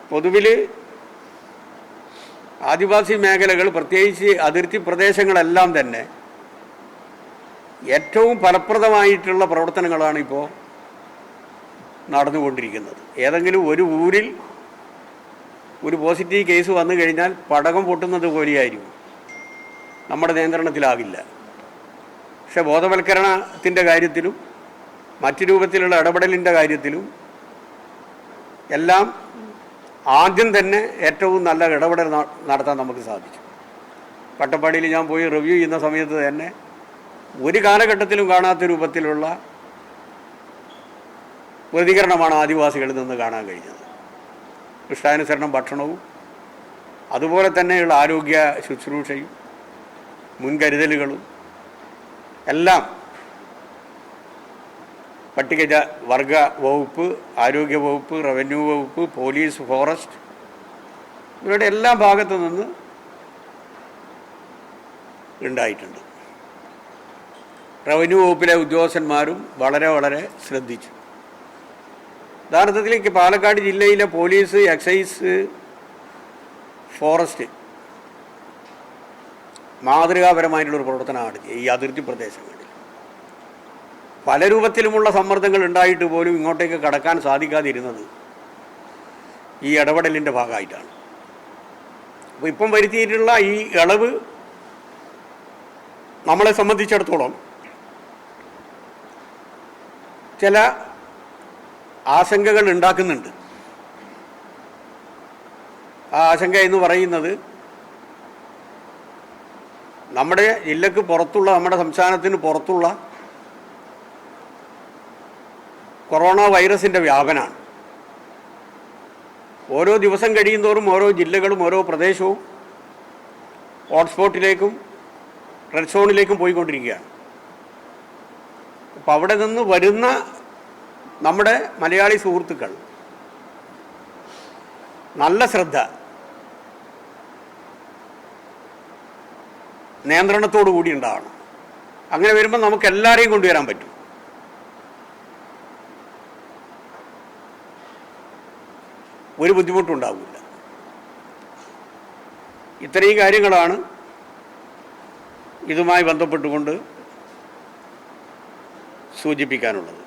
പൊതുവിൽ ആദിവാസി മേഖലകൾ, പ്രത്യേകിച്ച് അതിർത്തി പ്രദേശങ്ങളെല്ലാം തന്നെ ഏറ്റവും ഫലപ്രദമായിട്ടുള്ള പ്രവർത്തനങ്ങളാണ് ഇപ്പോൾ നടന്നുകൊണ്ടിരിക്കുന്നത്. ഏതെങ്കിലും ഒരു ഊരിൽ ഒരു പോസിറ്റീവ് കേസ് വന്നു കഴിഞ്ഞാൽ പടകം പൊട്ടുന്നത് പോലെയായിരിക്കും, നമ്മുടെ നിയന്ത്രണത്തിലാകില്ല. പക്ഷെ ബോധവൽക്കരണത്തിൻ്റെ കാര്യത്തിലും മറ്റു രൂപത്തിലുള്ള ഇടപെടലിൻ്റെ കാര്യത്തിലും എല്ലാം ആദ്യം തന്നെ ഏറ്റവും നല്ല ഇടപെടൽ നടത്താൻ നമുക്ക് സാധിച്ചു. അട്ടപ്പാടിയിൽ ഞാൻ പോയി റിവ്യൂ ചെയ്യുന്ന സമയത്ത് തന്നെ ഒരു കാലഘട്ടത്തിലും കാണാത്ത രൂപത്തിലുള്ള പ്രതികരണമാണ് ആദിവാസികളിൽ നിന്ന് കാണാൻ കഴിഞ്ഞത്. ഇഷ്ടാനുസരണം ഭക്ഷണവും അതുപോലെ തന്നെയുള്ള ആരോഗ്യ ശുശ്രൂഷയും മുൻകരുതലുകളും എല്ലാം പട്ടികജ വർഗ വകുപ്പ്, ആരോഗ്യ വകുപ്പ്, റവന്യൂ വകുപ്പ്, പോലീസ്, ഫോറസ്റ്റ്, ഇവരുടെ എല്ലാ ഭാഗത്തു നിന്ന് ഉണ്ടായിട്ടുണ്ട്. റവന്യൂ വകുപ്പിലെ ഉദ്യോഗസ്ഥന്മാരും വളരെ വളരെ ശ്രദ്ധിച്ചു. യഥാർത്ഥത്തിലേക്ക് പാലക്കാട് ജില്ലയിലെ പോലീസ്, എക്സൈസ്, ഫോറസ്റ്റ് മാതൃകാപരമായിട്ടുള്ളൊരു പ്രവർത്തനമാണ് ഈ അതിർത്തി പ്രദേശങ്ങളിൽ. പല രൂപത്തിലുമുള്ള സമ്മർദ്ദങ്ങൾ ഉണ്ടായിട്ട് പോലും ഇങ്ങോട്ടേക്ക് കടക്കാൻ സാധിക്കാതിരുന്നത് ഈ ഇടപെടലിൻ്റെ ഭാഗമായിട്ടാണ്. അപ്പോൾ ഇപ്പം വരുത്തിയിട്ടുള്ള ഈ ഇളവ് നമ്മളെ സംബന്ധിച്ചിടത്തോളം ചില ആശങ്കകൾ ഉണ്ടാക്കുന്നുണ്ട്. ആ ആശങ്ക എന്ന് പറയുന്നത് നമ്മുടെ ജില്ലക്ക് പുറത്തുള്ള, നമ്മുടെ സംസ്ഥാനത്തിന് പുറത്തുള്ള കൊറോണ വൈറസിൻ്റെ വ്യാപനമാണ്. ഓരോ ദിവസം കഴിയുന്തോറും ഓരോ ജില്ലകളും ഓരോ പ്രദേശവും ഹോട്ട്സ്പോട്ടിലേക്കും റെഡ് സോണിലേക്കും പോയിക്കൊണ്ടിരിക്കുകയാണ്. അപ്പം അവിടെ നിന്ന് വരുന്ന നമ്മുടെ മലയാളി സുഹൃത്തുക്കൾ നല്ല ശ്രദ്ധ, നിയന്ത്രണത്തോടു കൂടി ഉണ്ടാവണം. അങ്ങനെ വരുമ്പോൾ നമുക്ക് എല്ലാവരെയും കൊണ്ടുവരാൻ പറ്റും. ഒരു ബുദ്ധിമുട്ടും ഉണ്ടാവില്ല. ഇത്രയും കാര്യങ്ങളാണ് ഇതുമായി ബന്ധപ്പെട്ടുകൊണ്ട് സൂചിപ്പിക്കാനുള്ളത്.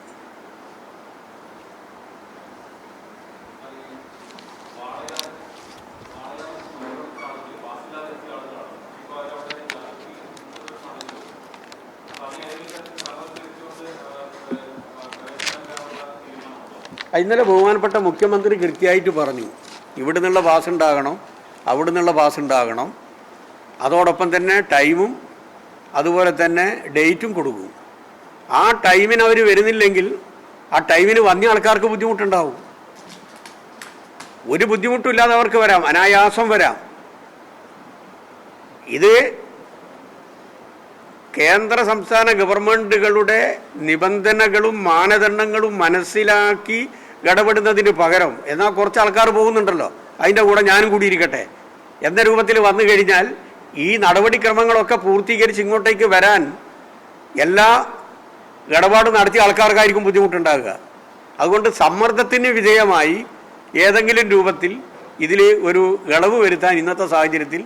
ഇന്നലെ ബഹുമാനപ്പെട്ട മുഖ്യമന്ത്രി കൃത്യമായിട്ട് പറഞ്ഞു, ഇവിടെ നിന്നുള്ള പാസ് ഉണ്ടാകണം, അവിടെ നിന്നുള്ള പാസ് ഉണ്ടാകണം, അതോടൊപ്പം തന്നെ ടൈമും അതുപോലെ തന്നെ ഡേറ്റും കൊടുക്കും. ആ ടൈമിന് അവർ വരുന്നില്ലെങ്കിൽ ആ ടൈമിന് വന്ന ആൾക്കാർക്ക് ബുദ്ധിമുട്ടുണ്ടാവും. ഒരു ബുദ്ധിമുട്ടില്ലാതെ അവർക്ക് വരാം, അനായാസം വരാം. ഇത് കേന്ദ്ര സംസ്ഥാന ഗവൺമെൻറ്റുകളുടെ നിബന്ധനകളും മാനദണ്ഡങ്ങളും മനസ്സിലാക്കി ഇടപെടുന്നതിന് പകരം എന്നാൽ കുറച്ച് ആൾക്കാർ പോകുന്നുണ്ടല്ലോ, അതിൻ്റെ കൂടെ ഞാനും കൂടി ഇരിക്കട്ടെ എന്ന രൂപത്തിൽ വന്നു കഴിഞ്ഞാൽ ഈ നടപടിക്രമങ്ങളൊക്കെ പൂർത്തീകരിച്ച് ഇങ്ങോട്ടേക്ക് വരാൻ എല്ലാ ഇടപാടും നടത്തിയ ആൾക്കാർക്കായിരിക്കും ബുദ്ധിമുട്ടുണ്ടാകുക. അതുകൊണ്ട് സമ്മർദ്ദത്തിന് വിധേയമായി ഏതെങ്കിലും രൂപത്തിൽ ഇതിൽ ഒരു ഇളവ് വരുത്താൻ ഇന്നത്തെ സാഹചര്യത്തിൽ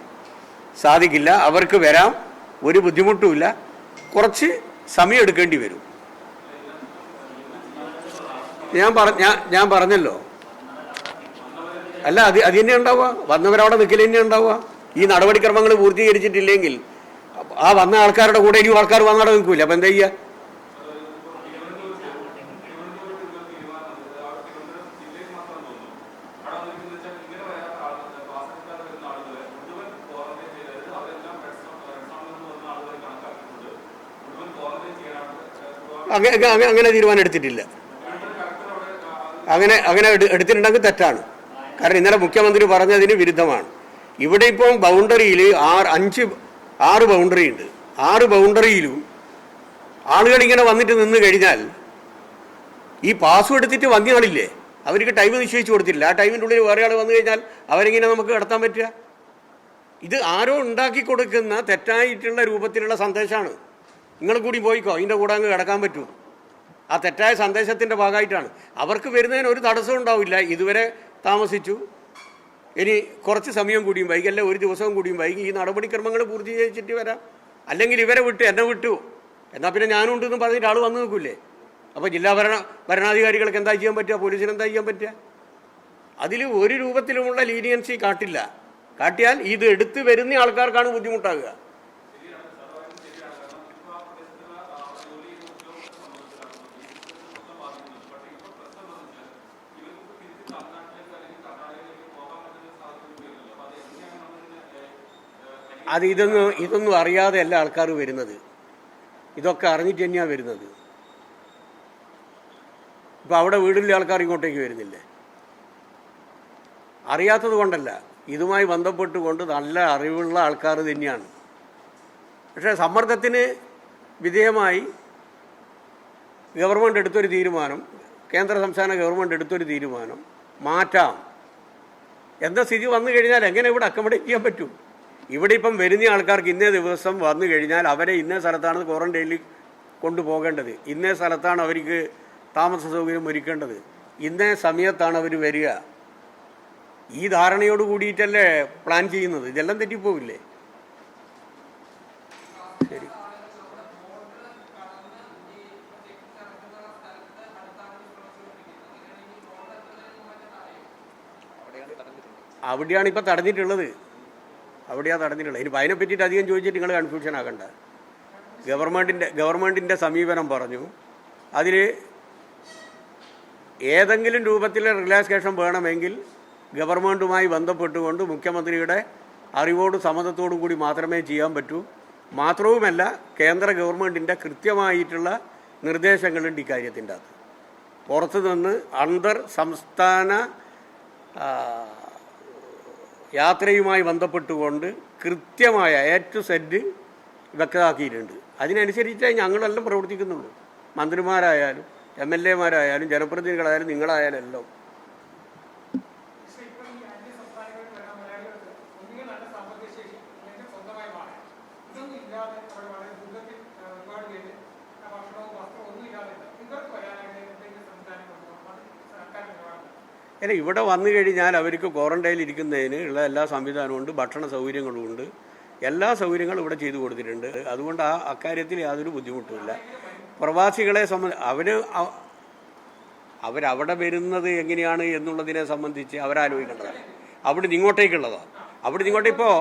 സാധിക്കില്ല. അവർക്ക് വരാം, ഒരു ബുദ്ധിമുട്ടുമില്ല, കുറച്ച് സമയം എടുക്കേണ്ടി വരും. ഞാൻ പറഞ്ഞല്ലോ, അല്ല അത് തന്നെ ഉണ്ടാവുക, വന്നവരവിടെ നിൽക്കൽ തന്നെ ഉണ്ടാവുക. ഈ നടപടിക്രമങ്ങൾ പൂർത്തീകരിച്ചിട്ടില്ലെങ്കിൽ ആ വന്ന ആൾക്കാരുടെ കൂടെ ഇനി ആൾക്കാർ വന്നവിടെ നിൽക്കൂല. അപ്പം എന്താ ചെയ്യുക? അങ്ങനെ തീരുമാനം എടുത്തിട്ടില്ല. അങ്ങനെ എടുത്തിട്ടുണ്ടെങ്കിൽ തെറ്റാണ്. കാരണം ഇന്നലെ മുഖ്യമന്ത്രി പറഞ്ഞതിന് വിരുദ്ധമാണ്. ഇവിടെ ഇപ്പം ബൗണ്ടറിയിൽ 6 ബൗണ്ടറി ഉണ്ട്. 6 ബൗണ്ടറിയിലും ആളുകൾ ഇങ്ങനെ വന്നിട്ട് നിന്ന് കഴിഞ്ഞാൽ ഈ പാസ്സും എടുത്തിട്ട് വന്ന ആളില്ലേ, അവർക്ക് ടൈം നിശ്ചയിച്ചു കൊടുത്തില്ല. ആ ടൈമിൻ്റെ ഉള്ളിൽ വേറെ ആൾ വന്നു കഴിഞ്ഞാൽ അവരെങ്ങനെ നമുക്ക് കടത്താൻ പറ്റുക? ഇത് ആരോ ഉണ്ടാക്കി കൊടുക്കുന്ന തെറ്റായിട്ടുള്ള രൂപത്തിലുള്ള സന്ദേശമാണ്. നിങ്ങൾ കൂടി പോയിക്കോ, ഇതിൻ്റെ കൂടെ അങ്ങ് കിടക്കാൻ പറ്റൂ. ആ തെറ്റായ സന്ദേശത്തിൻ്റെ ഭാഗമായിട്ടാണ്. അവർക്ക് വരുന്നതിന് ഒരു തടസ്സവും ഉണ്ടാവില്ല. ഇതുവരെ താമസിച്ചു, ഇനി കുറച്ച് സമയം കൂടിയും വൈകി, അല്ല ഒരു ദിവസവും കൂടിയും വൈകി ഈ നടപടിക്രമങ്ങൾ പൂർത്തീകരിച്ചിട്ട് വരാം. അല്ലെങ്കിൽ ഇവരെ വിട്ട് എന്നെ വിട്ടു എന്നാൽ പിന്നെ ഞാനും ഉണ്ടെന്ന് പറഞ്ഞിട്ട് ആൾ വന്നു നിൽക്കൂലേ? അപ്പോൾ ജില്ലാ ഭരണാധികാരികൾക്ക് എന്താ ചെയ്യാൻ പറ്റുക? പോലീസിന് എന്താ ചെയ്യാൻ പറ്റുക? അതിൽ ഒരു രൂപത്തിലുമുള്ള ലീനിയൻസി കാട്ടില്ല. കാട്ടിയാൽ ഇത് എടുത്തു വരുന്ന ആൾക്കാർക്കാണ് ബുദ്ധിമുട്ടാകുക. അത് ഇതൊന്നും അറിയാതെ എല്ലാ ആൾക്കാർ വരുന്നത്, ഇതൊക്കെ അറിഞ്ഞിട്ട് തന്നെയാണ് വരുന്നത്. ഇപ്പം അവിടെ വീടുള്ള ആൾക്കാർ ഇങ്ങോട്ടേക്ക് വരുന്നില്ലേ? അറിയാത്തത് കൊണ്ടല്ല, ഇതുമായി ബന്ധപ്പെട്ടുകൊണ്ട് നല്ല അറിവുള്ള ആൾക്കാർ തന്നെയാണ്. പക്ഷേ സമ്മർദ്ദത്തിന് വിധേയമായി ഗവൺമെൻറ് എടുത്തൊരു തീരുമാനം, കേന്ദ്ര സംസ്ഥാന ഗവൺമെൻറ് എടുത്തൊരു തീരുമാനം മാറ്റാം എന്ന സ്ഥിതി വന്നു കഴിഞ്ഞാൽ എങ്ങനെ ഇവിടെ അക്കോമഡേറ്റ് ചെയ്യാൻ പറ്റും? ഇവിടെ ഇപ്പം വരുന്ന ആൾക്കാർക്ക് ഇന്നേ ദിവസം വന്നു കഴിഞ്ഞാൽ അവരെ ഇന്നേ സ്ഥലത്താണ് ക്വാറന്റൈനിൽ കൊണ്ടുപോകേണ്ടത്, ഇന്നേ സ്ഥലത്താണ് അവർക്ക് താമസ സൗകര്യം ഒരുക്കേണ്ടത്, ഇന്നേ സമയത്താണ് അവർ വരിക. ഈ ധാരണയോട് കൂടിയിട്ടല്ലേ പ്ലാൻ ചെയ്യുന്നത്. ഇതെല്ലാം തെറ്റിപ്പോവില്ലേ? ശരി. അവിടെയാണ് ഇപ്പോൾ തടഞ്ഞിട്ടുള്ളത്. ഇനിയിപ്പോൾ അതിനെ പറ്റിയിട്ട് അധികം ചോദിച്ചിട്ട് നിങ്ങൾ കൺഫ്യൂഷൻ ആക്കണ്ട. ഗവൺമെൻറ്റിൻ്റെ സമീപനം പറഞ്ഞു, അതിൽ ഏതെങ്കിലും രൂപത്തിൽ റിലാക്സേഷൻ വേണമെങ്കിൽ ഗവൺമെൻറ്റുമായി ബന്ധപ്പെട്ടുകൊണ്ട് മുഖ്യമന്ത്രിയുടെ അറിവോടും സമ്മതത്തോടും കൂടി മാത്രമേ ചെയ്യാൻ പറ്റൂ. മാത്രവുമല്ല, കേന്ദ്ര ഗവൺമെൻറ്റിൻ്റെ കൃത്യമായിട്ടുള്ള നിർദ്ദേശങ്ങളുണ്ട് ഇക്കാര്യത്തിൻ്റെ അകത്ത്. പുറത്തു നിന്ന് അന്തർ സംസ്ഥാന യാത്രയുമായി ബന്ധപ്പെട്ടുകൊണ്ട് കൃത്യമായ A to Z വ്യക്തമാക്കിയിട്ടുണ്ട്. അതിനനുസരിച്ചായി ഞങ്ങളെല്ലാം പ്രവർത്തിക്കുന്നുള്ളൂ. മന്ത്രിമാരായാലും MLA മാരായാലും ജനപ്രതിനിധികളായാലും നിങ്ങളായാലും എല്ലാം. അല്ല, ഇവിടെ വന്നു കഴിഞ്ഞാൽ അവർക്ക് ക്വാറന്റൈനിൽ ഇരിക്കുന്നതിന് ഉള്ള എല്ലാ സംവിധാനവും ഉണ്ട്, ഭക്ഷണ സൗകര്യങ്ങളും ഉണ്ട്, എല്ലാ സൗകര്യങ്ങളും ഇവിടെ ചെയ്തു കൊടുത്തിട്ടുണ്ട്. അതുകൊണ്ട് അക്കാര്യത്തിൽ യാതൊരു ബുദ്ധിമുട്ടുമില്ല. പ്രവാസികളെ അവരവിടെ വരുന്നത് എങ്ങനെയാണ് എന്നുള്ളതിനെ സംബന്ധിച്ച് അവരാലോചിക്കേണ്ടതാണ്. അവിടുന്ന് ഇങ്ങോട്ടേക്കുള്ളതാണ്. അവിടുന്ന് ഇങ്ങോട്ട് ഇപ്പോൾ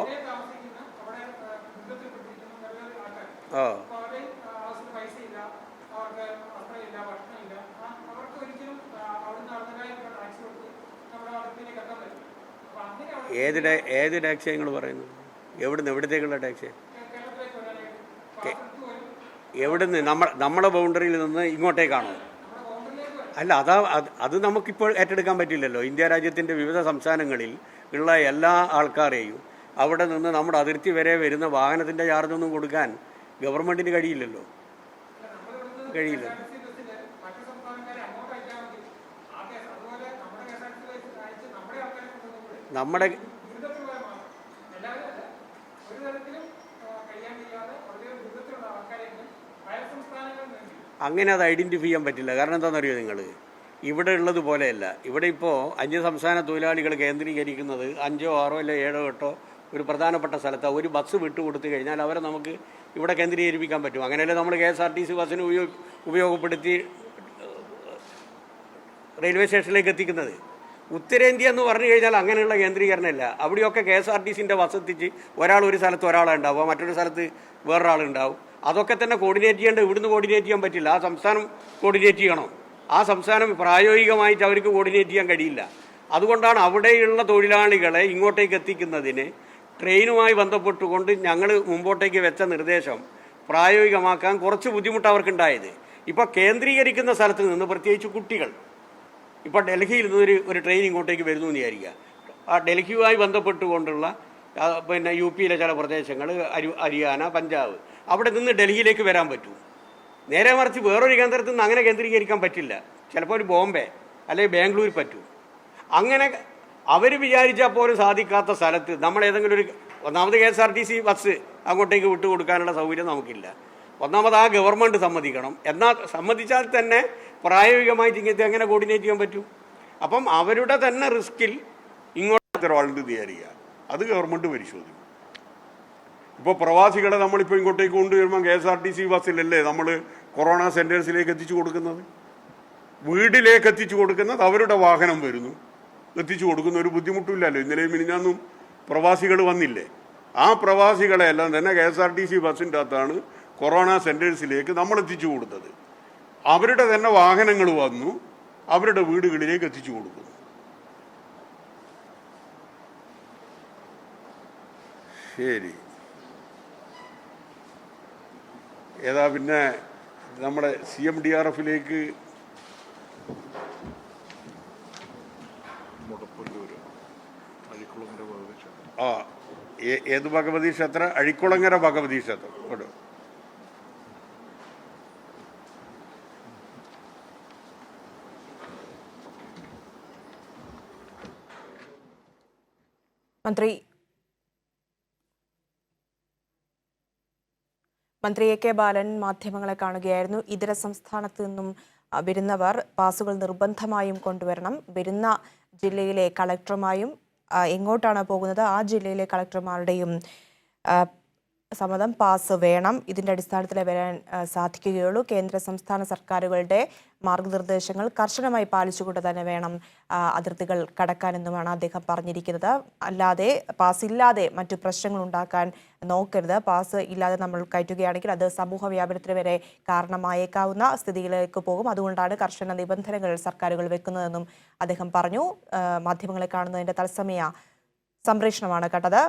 ഏത് ടാക്സിയാണ് നിങ്ങൾ പറയുന്നത്? എവിടത്തേക്കുള്ള ടാക്സി? എവിടുന്ന്? നമ്മുടെ ബൗണ്ടറിയിൽ നിന്ന് ഇങ്ങോട്ടേക്കാണോ? അല്ല, അത് നമുക്കിപ്പോൾ ഏറ്റെടുക്കാൻ പറ്റില്ലല്ലോ. ഇന്ത്യ രാജ്യത്തിൻ്റെ വിവിധ സംസ്ഥാനങ്ങളിൽ ഉള്ള എല്ലാ ആൾക്കാരെയും അവിടെ നിന്ന് നമ്മുടെ അതിർത്തി വരെ വരുന്ന വാഹനത്തിൻ്റെ ചാർജൊന്നും കൊടുക്കാൻ ഗവൺമെൻറ്റിന് കഴിയില്ലല്ലോ. നമ്മുടെ അങ്ങനെ അത് ഐഡൻറ്റിഫൈ ചെയ്യാൻ പറ്റില്ല. കാരണം എന്താണെന്നറിയോ, നിങ്ങൾ ഇവിടെ ഉള്ളതുപോലെയല്ല. ഇവിടെ ഇപ്പോൾ അന്യസംസ്ഥാന തൊഴിലാളികൾ കേന്ദ്രീകരിക്കുന്നത് 5, 6 അല്ല 7, 8 ഒരു പ്രധാനപ്പെട്ട സ്ഥലത്താണ്. ഒരു ബസ് വിട്ടുകൊടുത്തു കഴിഞ്ഞാൽ അവരെ നമുക്ക് ഇവിടെ കേന്ദ്രീകരിപ്പിക്കാൻ പറ്റും. അങ്ങനെയല്ലേ നമ്മൾ KSRTC ബസ്സിന് ഉപയോഗപ്പെടുത്തി റെയിൽവേ സ്റ്റേഷനിലേക്ക് എത്തിക്കുന്നത്. ഉത്തരേന്ത്യ എന്ന് പറഞ്ഞു കഴിഞ്ഞാൽ അങ്ങനെയുള്ള കേന്ദ്രീകരണമല്ല. അവിടെയൊക്കെ KSRTCൻ്റെ ബസ് എത്തിച്ച് ഒരാൾ ഒരു സ്ഥലത്ത് ഒരാളുണ്ടാവുക, മറ്റൊരു സ്ഥലത്ത് വേറൊരാളുണ്ടാവും. അതൊക്കെ തന്നെ കോർഡിനേറ്റ് ചെയ്യേണ്ടത്. ഇവിടുന്ന് കോർഡിനേറ്റ് ചെയ്യാൻ പറ്റില്ല. ആ സംസ്ഥാനം കോർഡിനേറ്റ് ചെയ്യണം. ആ സംസ്ഥാനം പ്രായോഗികമായിട്ട് അവർക്ക് കോർഡിനേറ്റ് ചെയ്യാൻ കഴിയില്ല. അതുകൊണ്ടാണ് അവിടെയുള്ള തൊഴിലാളികളെ ഇങ്ങോട്ടേക്ക് എത്തിക്കുന്നതിന് ട്രെയിനുമായി ബന്ധപ്പെട്ടുകൊണ്ട് ഞങ്ങൾ മുമ്പോട്ടേക്ക് വെച്ച നിർദ്ദേശം പ്രായോഗികമാക്കാൻ കുറച്ച് ബുദ്ധിമുട്ട് അവർക്കുണ്ടായത്. ഇപ്പോൾ കേന്ദ്രീകരിക്കുന്ന സ്ഥലത്ത് നിന്ന് പ്രത്യേകിച്ച് കുട്ടികൾ, ഇപ്പോൾ ഡൽഹിയിൽ നിന്ന് ഒരു ട്രെയിൻ ഇങ്ങോട്ടേക്ക് വരുന്നു എന്ന് വിചാരിക്കുക. ആ ഡൽഹിയുമായി ബന്ധപ്പെട്ടുകൊണ്ടുള്ള പിന്നെ UP ചില പ്രദേശങ്ങൾ, ഹരിയാന, പഞ്ചാബ്, അവിടെ നിന്ന് ഡൽഹിയിലേക്ക് വരാൻ പറ്റും. നേരെ മറിച്ച് വേറൊരു കേന്ദ്രത്തിൽ നിന്ന് അങ്ങനെ കേന്ദ്രീകരിക്കാൻ പറ്റില്ല. ചിലപ്പോൾ ഒരു ബോംബെ അല്ലെങ്കിൽ ബാംഗ്ലൂർ പറ്റും. അങ്ങനെ അവർ വിചാരിച്ചാൽ പോലും സാധിക്കാത്ത സ്ഥലത്ത് നമ്മൾ ഏതെങ്കിലും ഒന്നാമത് KSRTC ബസ് അങ്ങോട്ടേക്ക് വിട്ടുകൊടുക്കാനുള്ള സൗകര്യം നമുക്കില്ല. ഒന്നാമത് ആ ഗവൺമെൻറ് സമ്മതിക്കണം. എന്നാൽ സമ്മതിച്ചാൽ തന്നെ പ്രായോഗികമായിട്ട് ഇങ്ങനത്തെ എങ്ങനെ കോർഡിനേറ്റ് ചെയ്യാൻ പറ്റും? അപ്പം അവരുടെ തന്നെ റിസ്കിൽ ഇങ്ങോട്ട് വാളണ്ട് തയ്യാറിക്കുക, അത് ഗവൺമെൻറ് പരിശോധിക്കും. ഇപ്പോൾ പ്രവാസികളെ നമ്മളിപ്പോൾ ഇങ്ങോട്ടേക്ക് കൊണ്ടുവരുമ്പോൾ KSRTC ബസ്സിലല്ലേ നമ്മൾ കൊറോണ സെൻറ്റേഴ്സിലേക്ക് എത്തിച്ചു കൊടുക്കുന്നത്? വീട്ടിലേക്ക് എത്തിച്ചു കൊടുക്കുന്നത് അവരുടെ വാഹനം വരുന്നു, എത്തിച്ചു കൊടുക്കുന്ന ഒരു ബുദ്ധിമുട്ടില്ലല്ലോ. ഇന്നലെയും മിനിഞ്ഞാന്നും പ്രവാസികൾ വന്നില്ലേ? ആ പ്രവാസികളെ എല്ലാം തന്നെ KSRTC ബസ്സിൻ്റെ അകത്താണ് കൊറോണ സെൻറ്റേഴ്സിലേക്ക് നമ്മൾ എത്തിച്ചു കൊടുത്തത്. അവരുടെ തന്നെ വാഹനങ്ങൾ വന്നു അവരുടെ വീടുകളിലേക്ക് എത്തിച്ചു കൊടുക്കുന്നു. ശരി, ഏതാ പിന്നെ നമ്മുടെ CMDRFിലേക്ക് ഏത് ഭഗവതി ക്ഷേത്ര? അഴിക്കുളങ്ങര ഭഗവതി ക്ഷേത്രം. കേട്ടോ, മന്ത്രി AK ബാലൻ മാധ്യമങ്ങളെ കാണുകയായിരുന്നു. ഇതര സംസ്ഥാനത്ത് നിന്നും വരുന്നവർ പാസുകൾ നിർബന്ധമായും കൊണ്ടുവരണം. വരുന്ന ജില്ലയിലെ കളക്ടറുമായും എങ്ങോട്ടാണ് പോകുന്നത് ആ ജില്ലയിലെ കളക്ടർമാരുടെയും സമ്മതം പാസ് വേണം. ഇതിന്റെ അടിസ്ഥാനത്തിലേ വരാൻ സാധിക്കുകയുള്ളൂ. കേന്ദ്ര സംസ്ഥാന സർക്കാരുകളുടെ മാർഗനിർദ്ദേശങ്ങൾ കർശനമായി പാലിച്ചുകൊണ്ട് തന്നെ വേണം അതിർത്തികൾ കടക്കാനെന്നുമാണ് അദ്ദേഹം പറഞ്ഞിരിക്കുന്നത്. അല്ലാതെ പാസ് ഇല്ലാതെ മറ്റു പ്രശ്നങ്ങൾ ഉണ്ടാക്കാൻ നോക്കരുത്. പാസ് ഇല്ലാതെ നമ്മൾ കയറ്റുകയാണെങ്കിൽ അത് സമൂഹ വ്യാപനത്തിന് വരെ കാരണമായേക്കാവുന്ന സ്ഥിതിയിലേക്ക് പോകും. അതുകൊണ്ടാണ് കർശന നിബന്ധനകൾ സർക്കാരുകൾ വെക്കുന്നതെന്നും അദ്ദേഹം പറഞ്ഞു. മാധ്യമങ്ങളെ കാണുന്നതിന്റെ തത്സമയ സംപ്രേഷണമാണ് കേട്ടത്.